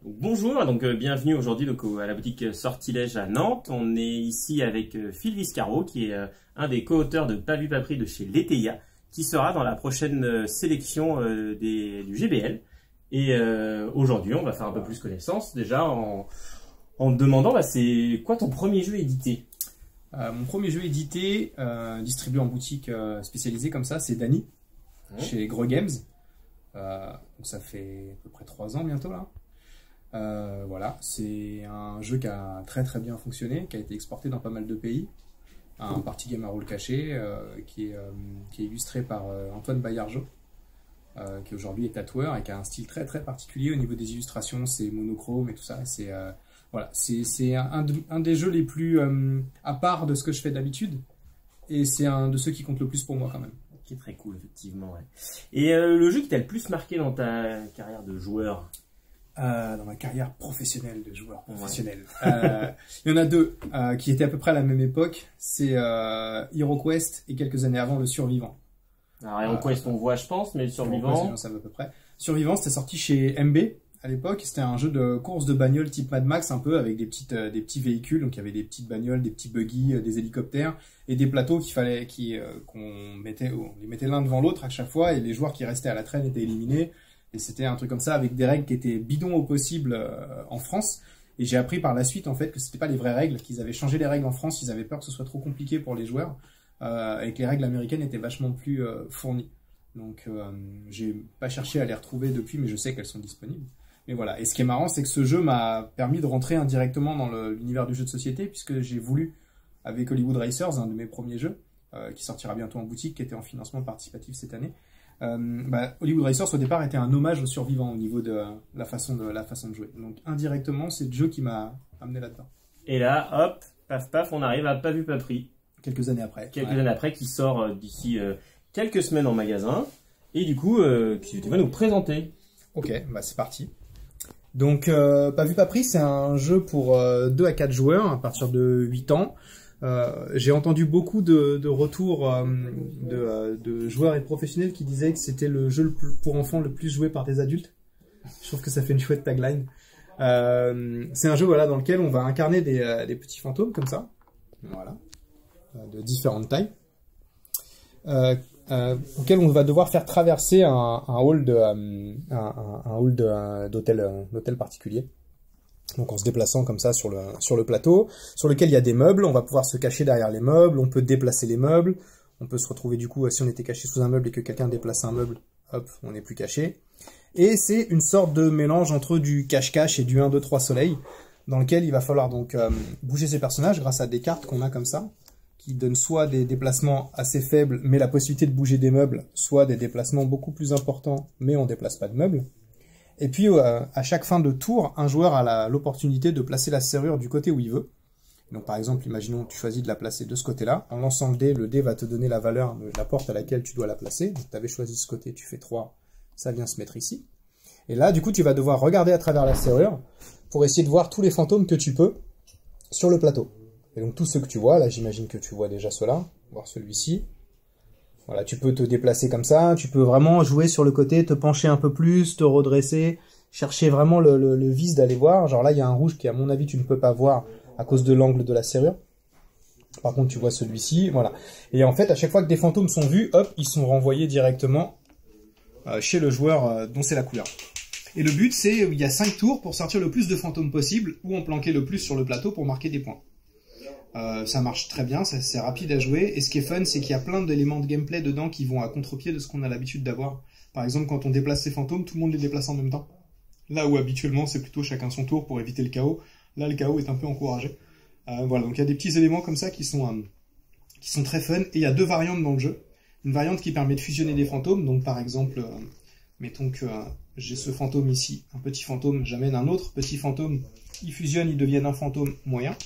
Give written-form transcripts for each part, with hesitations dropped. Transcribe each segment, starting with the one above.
Bonjour, bienvenue aujourd'hui à la boutique Sortilège à Nantes. On est ici avec Phil Viscaro qui est un des co-auteurs de Pas vu pas pris de chez Leteia qui sera dans la prochaine sélection du GBL. Et aujourd'hui on va faire un peu plus connaissance déjà en te demandant c'est quoi ton premier jeu édité? Mon premier jeu édité, distribué en boutique spécialisée comme ça, c'est Dany, chez Greux Games. Donc ça fait à peu près 3 ans bientôt là. Voilà, c'est un jeu qui a très très bien fonctionné, qui a été exporté dans pas mal de pays. Un party game à rôle caché qui est illustré par Antoine Baillargeau, qui aujourd'hui est tatoueur et qui a un style très très particulier au niveau des illustrations, c'est monochrome et tout ça. Voilà, c'est un des jeux les plus à part de ce que je fais d'habitude, et c'est un de ceux qui compte le plus pour moi quand même. Qui est très cool effectivement. Ouais. Et le jeu qui t'a le plus marqué dans ta carrière de joueur? Dans ma carrière professionnelle de joueur professionnel. Il y en a deux qui étaient à peu près à la même époque. C'est HeroQuest et quelques années avant le Survivant. Alors HeroQuest on voit je pense, mais le Survivant... Ça va à peu près. Survivant c'était sorti chez MB à l'époque. C'était un jeu de course de bagnole type Mad Max un peu, avec des petits véhicules. Donc il y avait des petites bagnoles, des petits buggy, des hélicoptères et des plateaux qu'on les mettait l'un devant l'autre à chaque fois, et les joueurs qui restaient à la traîne étaient éliminés. Et c'était un truc comme ça, avec des règles qui étaient bidons au possible en France. Et j'ai appris par la suite en fait que c'était pas les vraies règles, qu'ils avaient changé les règles en France, ils avaient peur que ce soit trop compliqué pour les joueurs, et que les règles américaines étaient vachement plus fournies. Donc j'ai pas cherché à les retrouver depuis, mais je sais qu'elles sont disponibles. Mais voilà, et ce qui est marrant, c'est que ce jeu m'a permis de rentrer indirectement dans l'univers du jeu de société, puisque j'ai voulu, avec Hollywood Racers, un de mes premiers jeux, qui sortira bientôt en boutique, qui était en financement participatif cette année. Hollywood Racers au départ était un hommage aux survivants au niveau de la façon de jouer. Donc indirectement, c'est le jeu qui m'a amené là-dedans. Et là, hop, paf paf, on arrive à Pas vu pas pris. Quelques années après. Quelques années après, qui sort d'ici quelques semaines en magasin. Et du coup, tu vas nous présenter. Ok, c'est parti. Donc Pas vu pas pris, c'est un jeu pour 2 à 4 joueurs à partir de 8 ans. J'ai entendu beaucoup de retours de joueurs et professionnels qui disaient que c'était le jeu pour enfants le plus joué par des adultes. Je trouve que ça fait une chouette tagline. C'est un jeu dans lequel on va incarner des petits fantômes comme ça, voilà, de différentes tailles, auquel on va devoir faire traverser un hall d'hôtel particulier. Donc en se déplaçant comme ça sur le plateau, sur lequel il y a des meubles, on va pouvoir se cacher derrière les meubles, on peut déplacer les meubles, on peut se retrouver du coup, si on était caché sous un meuble et que quelqu'un déplace un meuble, hop, on n'est plus caché. Et c'est une sorte de mélange entre du cache-cache et du 1, 2, 3 soleil, dans lequel il va falloir donc bouger ses personnages grâce à des cartes qu'on a comme ça, qui donnent soit des déplacements assez faibles, mais la possibilité de bouger des meubles, soit des déplacements beaucoup plus importants, mais on déplace pas de meubles. Et puis, à chaque fin de tour, un joueur a l'opportunité de placer la serrure du côté où il veut. Donc, par exemple, imaginons que tu choisis de la placer de ce côté-là. En lançant le dé va te donner la valeur de la porte à laquelle tu dois la placer. Donc, tu avais choisi ce côté, tu fais 3, ça vient se mettre ici. Et là, du coup, tu vas devoir regarder à travers la serrure pour essayer de voir tous les fantômes que tu peux sur le plateau. Et donc, tous ceux que tu vois, là, j'imagine que tu vois déjà ceux-là, voir celui-ci. Voilà, tu peux te déplacer comme ça, tu peux vraiment jouer sur le côté, te pencher un peu plus, te redresser, chercher vraiment le vice d'aller voir. Genre là, il y a un rouge qui, à mon avis, tu ne peux pas voir à cause de l'angle de la serrure. Par contre, tu vois celui-ci, voilà. Et en fait, à chaque fois que des fantômes sont vus, hop, ils sont renvoyés directement chez le joueur dont c'est la couleur. Et le but, c'est, il y a 5 tours pour sortir le plus de fantômes possible, ou en planquer le plus sur le plateau pour marquer des points. Ça marche très bien, c'est rapide à jouer, et ce qui est fun, c'est qu'il y a plein d'éléments de gameplay dedans qui vont à contre-pied de ce qu'on a l'habitude d'avoir. Par exemple, quand on déplace ses fantômes, tout le monde les déplace en même temps. Là où habituellement, c'est plutôt chacun son tour pour éviter le chaos. Là, le chaos est un peu encouragé. Voilà, donc il y a des petits éléments comme ça qui sont très fun, et il y a 2 variantes dans le jeu. Une variante qui permet de fusionner des fantômes, donc par exemple, mettons que j'ai ce fantôme ici, un petit fantôme, j'amène un autre petit fantôme, ils fusionnent, ils deviennent un fantôme moyen.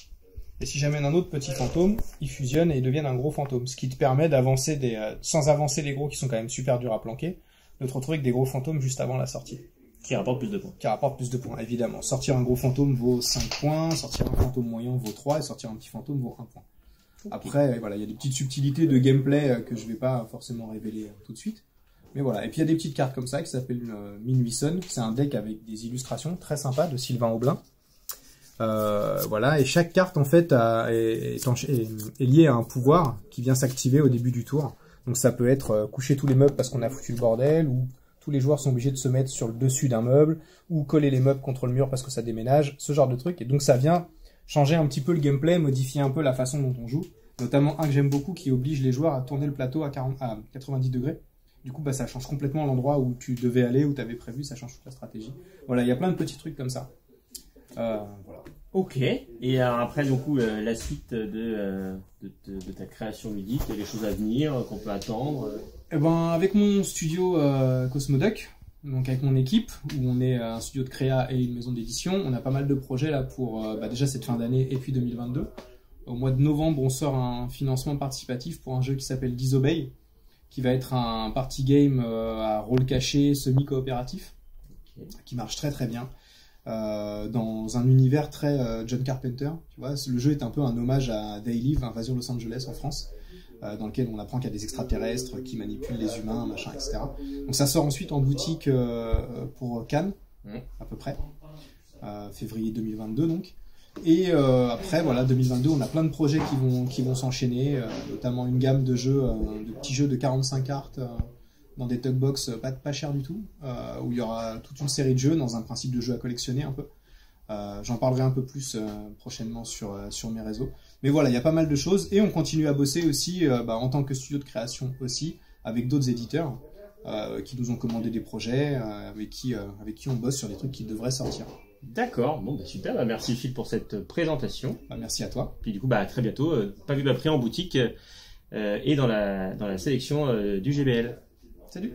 Et si j'amène un autre petit fantôme, ils fusionnent et ils deviennent un gros fantôme. Ce qui te permet d'avancer sans avancer les gros qui sont quand même super durs à planquer, de te retrouver avec des gros fantômes juste avant la sortie. Qui rapporte plus de points. Qui rapporte plus de points, évidemment. Sortir un gros fantôme vaut 5 points, sortir un fantôme moyen vaut 3, et sortir un petit fantôme vaut 1 point. Okay. Après, voilà, il y a des petites subtilités de gameplay que je vais pas forcément révéler tout de suite. Mais voilà, et puis il y a des petites cartes comme ça qui s'appellent Minuit Sun. C'est un deck avec des illustrations très sympas de Sylvain Aublin. Voilà, et chaque carte en fait est liée à un pouvoir qui vient s'activer au début du tour. Donc ça peut être coucher tous les meubles parce qu'on a foutu le bordel, ou tous les joueurs sont obligés de se mettre sur le dessus d'un meuble, ou coller les meubles contre le mur parce que ça déménage, ce genre de truc. Et donc ça vient changer un petit peu le gameplay, modifier un peu la façon dont on joue. Notamment un que j'aime beaucoup qui oblige les joueurs à tourner le plateau à 90 degrés. Du coup, bah, ça change complètement l'endroit où tu devais aller, où tu avais prévu, ça change toute la stratégie. Voilà, il y a plein de petits trucs comme ça. Voilà. Ok, et après du coup la suite de ta création ludique, il y a des choses à venir qu'on peut attendre. Eh ben, avec mon studio Cosmoduck, donc avec mon équipe, où on est un studio de créa et une maison d'édition, on a pas mal de projets là pour déjà cette fin d'année et puis 2022. Au mois de novembre, on sort un financement participatif pour un jeu qui s'appelle Disobey, qui va être un party game à rôle caché semi-coopératif, qui marche très très bien. Dans un univers très John Carpenter, tu vois, le jeu est un peu un hommage à They Live, Invasion Los Angeles en France, dans lequel on apprend qu'il y a des extraterrestres qui manipulent les humains, machin, etc. Donc ça sort ensuite en boutique pour Cannes, à peu près, février 2022 donc. Et après, voilà, 2022, on a plein de projets qui vont s'enchaîner, notamment une gamme de jeux, de petits jeux de 45 cartes, dans des tugbox pas cher du tout, où il y aura toute une série de jeux dans un principe de jeu à collectionner un peu. J'en parlerai un peu plus prochainement sur mes réseaux. Mais voilà, il y a pas mal de choses et on continue à bosser aussi en tant que studio de création aussi, avec d'autres éditeurs qui nous ont commandé des projets, avec qui on bosse sur des trucs qui devraient sortir. D'accord, bon, super, merci Phil pour cette présentation. Merci à toi. Puis du coup, à très bientôt, pas vu pas pris en boutique et dans la sélection du GBL. Salut.